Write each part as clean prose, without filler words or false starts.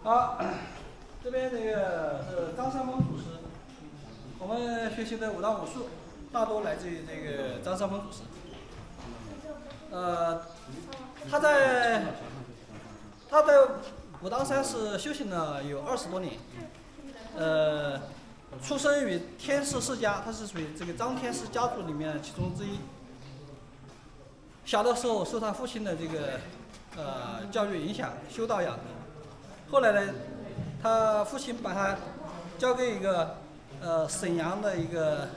好，这边这个是张三丰祖师，我们学习的武当武术大多来自于这个张三丰祖师。他在武当山是修行了有20多年，出生于天氏世家，他是属于这个张天氏家族里面其中之一。小的时候受他父亲的这个教育影响，修道养的。后来呢，他父亲把他交给一个沈阳的一个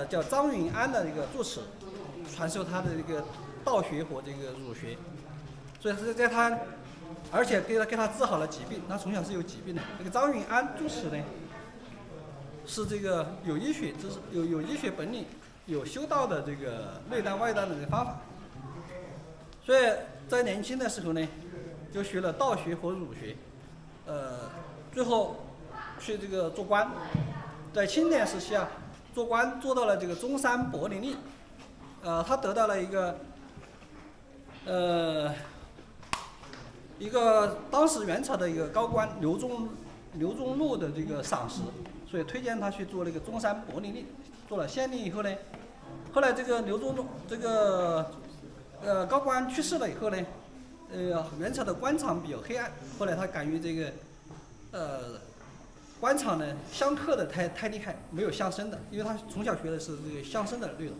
叫张允安的一个住持，传授他的这个道学和这个儒学。所以是在他，而且给他治好了疾病，他从小是有疾病的。这个张允安住持呢，是这个有医学知识、有医学本领、有修道的这个内丹外丹的这个方法。所以在年轻的时候呢，就学了道学和儒学，最后去这个做官，在青年时期啊，做官做到了这个中山伯林令，他得到了一个当时元朝的一个高官刘宗禄的这个赏识，所以推荐他去做那个中山伯林令，做了县令以后呢，后来这个刘宗禄这个高官去世了以后呢。元朝的官场比较黑暗，后来他感于这个官场呢相克的太厉害，没有相生的，因为他从小学的是这个相生的内容，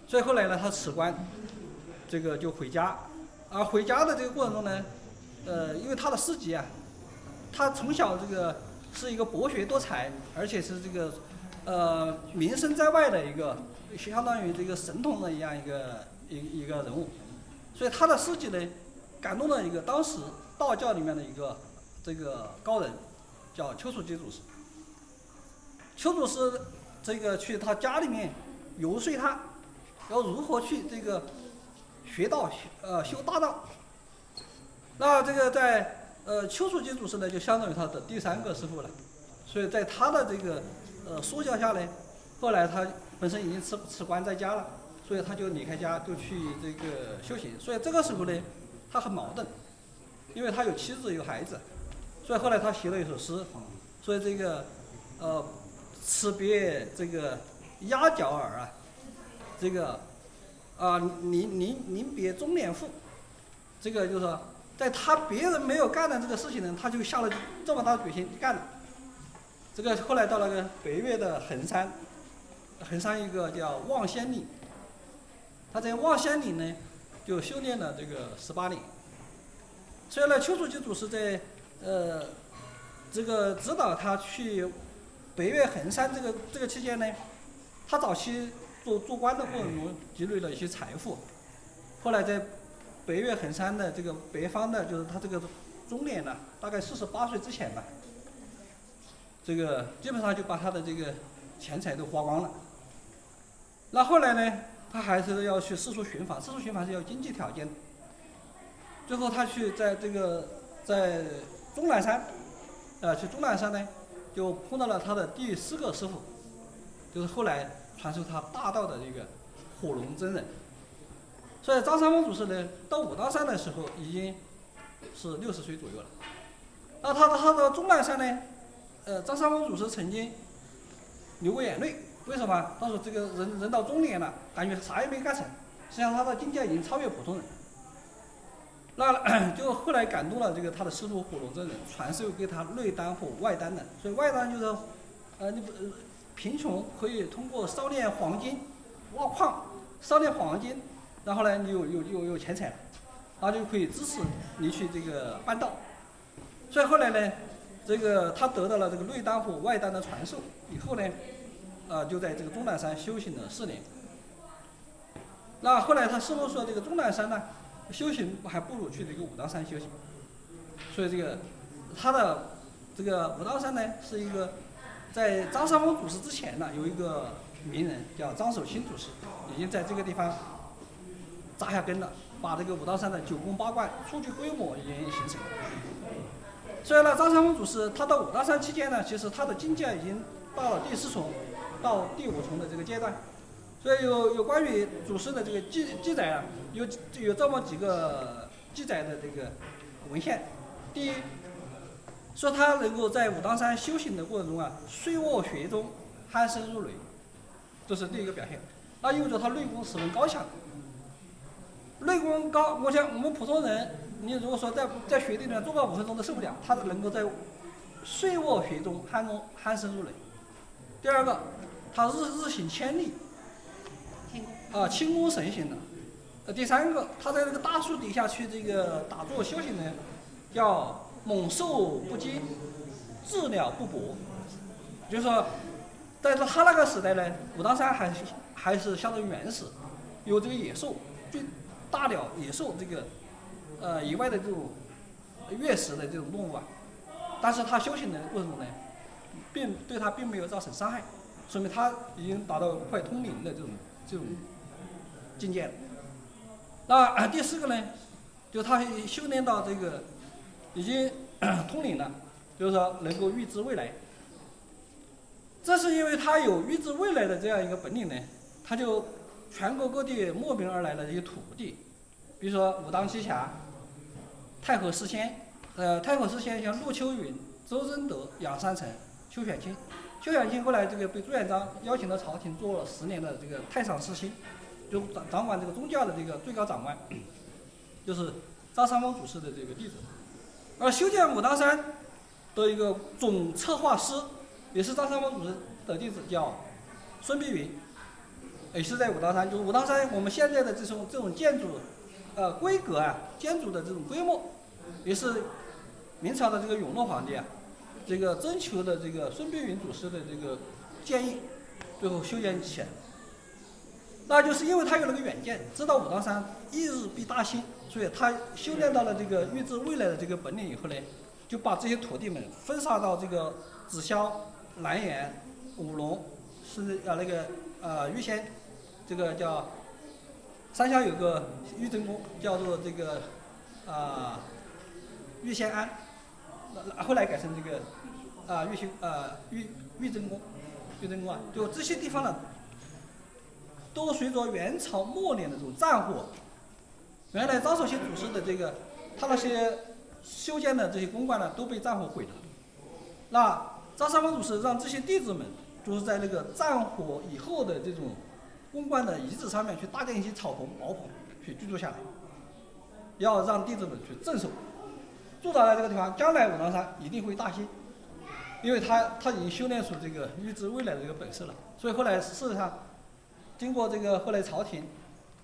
所以后来呢他辞官，这个就回家，而回家的这个过程中呢，因为他的事迹啊，他从小这个是一个博学多才，而且是这个名声在外的一个相当于这个神童的一样一个人物。所以他的事迹呢，感动了一个当时道教里面的一个这个高人，叫丘处机祖师。丘祖师这个去他家里面游说他，要如何去这个学道修大道。那这个在丘处机祖师呢，就相当于他的第3个师傅了。所以在他的这个说教下呢，后来他本身已经辞官在家了。所以他就离开家，就去这个修行。所以这个时候呢，他很矛盾，因为他有妻子有孩子，所以后来他写了一首诗，所以这个此别这个鸭脚耳啊，这个临别中年妇，这个就是说，在他别人没有干的这个事情呢，他就下了这么大的决心干了。这个后来到了个北岳的衡山一个叫望仙岭。他在望仙岭呢，就修炼了这个18年。所以呢，丘处机祖师在这个指导他去北岳衡山这个期间呢，他早期做官的过程中积累了一些财富，后来在北岳衡山的这个北方的，就是他这个中年了，大概48岁之前吧，这个基本上就把他的这个钱财都花光了。那后来呢？他还是要去四处寻访，四处寻访是要经济条件的。最后他去在终南山，去终南山呢，就碰到了他的第4个师傅，就是后来传授他大道的这个火龙真人。所以张三丰祖师呢，到武当山的时候已经是60岁左右了。那他的终南山呢，张三丰祖师曾经流过眼泪。为什么？他说这个人到中年了，感觉啥也没干成，实际上他的境界已经超越普通人。那就后来感动了这个他的师傅火龙真人，传授给他内丹和外丹的。所以外丹就是贫穷可以通过烧炼黄金、挖矿、烧炼黄金，然后呢你有钱财了，然后就可以支持你去这个办道。所以后来呢，这个他得到了这个内丹和外丹的传授以后呢。就在这个终南山修行了4年。那后来他师傅说，这个终南山呢，修行还不如去这个武当山修行。所以这个他的这个武当山呢，是一个在张三丰祖师之前呢，有一个名人叫张守清祖师，已经在这个地方扎下根了，把这个武当山的9宫8观初具规模已经形成。所以呢，张三丰祖师他到武当山期间呢，其实他的境界已经到了第4重。到第5重的这个阶段，所以有关于祖师的这个记载啊，有这么几个记载的这个文献，第一，说他能够在武当山修行的过程中啊，睡卧穴中，鼾声如雷，这是第一个表现。那意味着他内功十分高强。内功高，我想我们普通人，你如果说在雪地里面坐个5分钟都受不了，他能够在睡卧穴中鼾声如雷。第二个，他日行千里，轻功神行的。第三个，他在这个大树底下去这个打坐修行呢，叫猛兽不惊，鸷鸟不搏。就是说，在他那个时代呢，武当山还是相当于原始，有这个野兽，大鸟、野兽这个以外的这种掠食的这种动物啊，但是他修行的过程中呢，对他并没有造成伤害，说明他已经达到快通灵的这种境界了。那第四个呢，就是他修炼到这个已经通灵了，就是说能够预知未来。这是因为他有预知未来的这样一个本领呢，他就全国各地慕名而来的一些徒弟，比如说武当七侠、太和四仙，太和四仙像陆秋云、周真德、杨三成、邱选清。邱选清后来这个被朱元璋邀请到朝廷做了10年的这个太上侍卿，就掌管这个宗教的这个最高长官，就是张三丰祖师的这个弟子。而修建武当山的一个总策划师，也是张三丰祖师的弟子，叫孙碧云，也是在武当山。就是武当山我们现在的这种建筑，规格啊，建筑的这种规模，也是明朝的这个永乐皇帝啊，这个征求的这个孙碧云祖师的这个建议，最后修建起来。那就是因为他有那个远见，知道武当山一日必大兴，所以他修炼到了这个预知未来的这个本领以后呢，就把这些徒弟们分散到这个紫霄、南岩、五龙，是玉仙，这个叫山下有个玉真宫，叫做这个玉仙庵，后来改成这个玉真宫啊，就这些地方呢，都随着元朝末年的这种战火，原来张守兴祖师的这个他那些修建的这些宫观呢，都被战火毁了。那张三丰祖师让这些弟子们，就是在那个战火以后的这种宫观的遗址上面去搭建一些草棚、茅棚，去居住下来，要让弟子们去镇守，住在这个地方，将来武当山一定会大兴，因为他已经修炼出这个预知未来的这个本事了。所以后来事实上，经过这个后来朝廷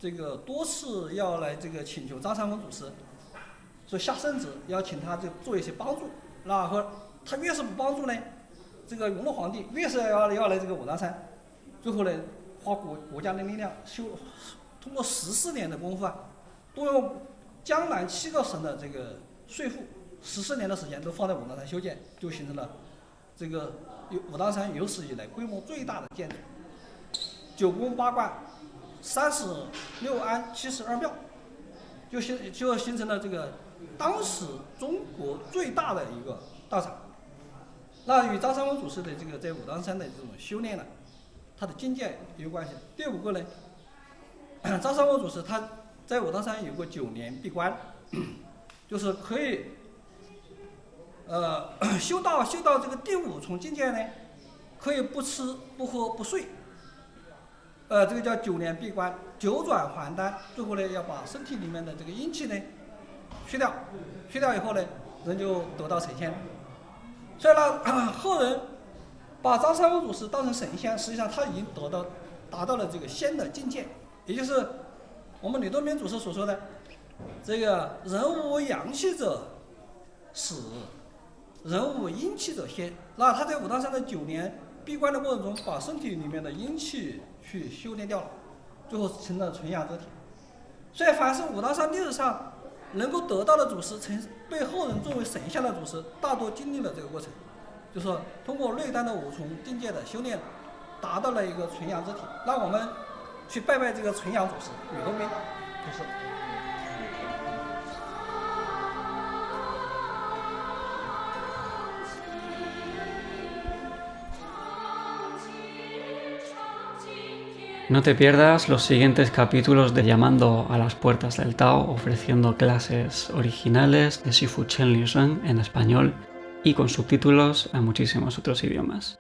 这个多次要来这个请求张三丰祖师，说下圣旨要请他做一些帮助，然后他越是不帮助呢，这个永乐皇帝越是要来这个武当山，最后呢花国家的力量通过14年的功夫啊，动用江南7个省的这个税赋，14年的时间都放在武当山修建，就形成了这个武当山有史以来规模最大的建筑，9宫8观，36庵72庙，就形成了这个当时中国最大的一个道场。那与张三丰祖师的这个在武当山的这种修炼呢，他的境界有关系。第5个呢，张三丰祖师他在武当山有过9年闭关，就是可以修到这个第5重境界呢，可以不吃不喝不睡，这个叫9年闭关，9转还丹，最后呢要把身体里面的这个阴气呢去掉以后呢，人就得到神仙。所以呢，后人把张三丰祖师当成神仙，实际上他已经达到了这个仙的境界，也就是我们吕洞宾祖师所说的这个人无阳气者死，人无阴气者仙。那他在武当山的9年闭关的过程中，把身体里面的阴气去修炼掉了，最后成了纯阳之体。所以凡是武当山历史上能够得到的祖师，被后人作为神仙的祖师，大多经历了这个过程，就是说通过内丹的5重境界的修炼，达到了一个纯阳之体。那我们去拜拜这个纯阳祖师吕洞宾祖师。长今天 No te pierdas los siguientes capítulos de Llamando a las Puertas del Tao, ofreciendo clases originales de Shifu Chen Li Sheng en español y con subtítulos a muchísimos otros idiomas.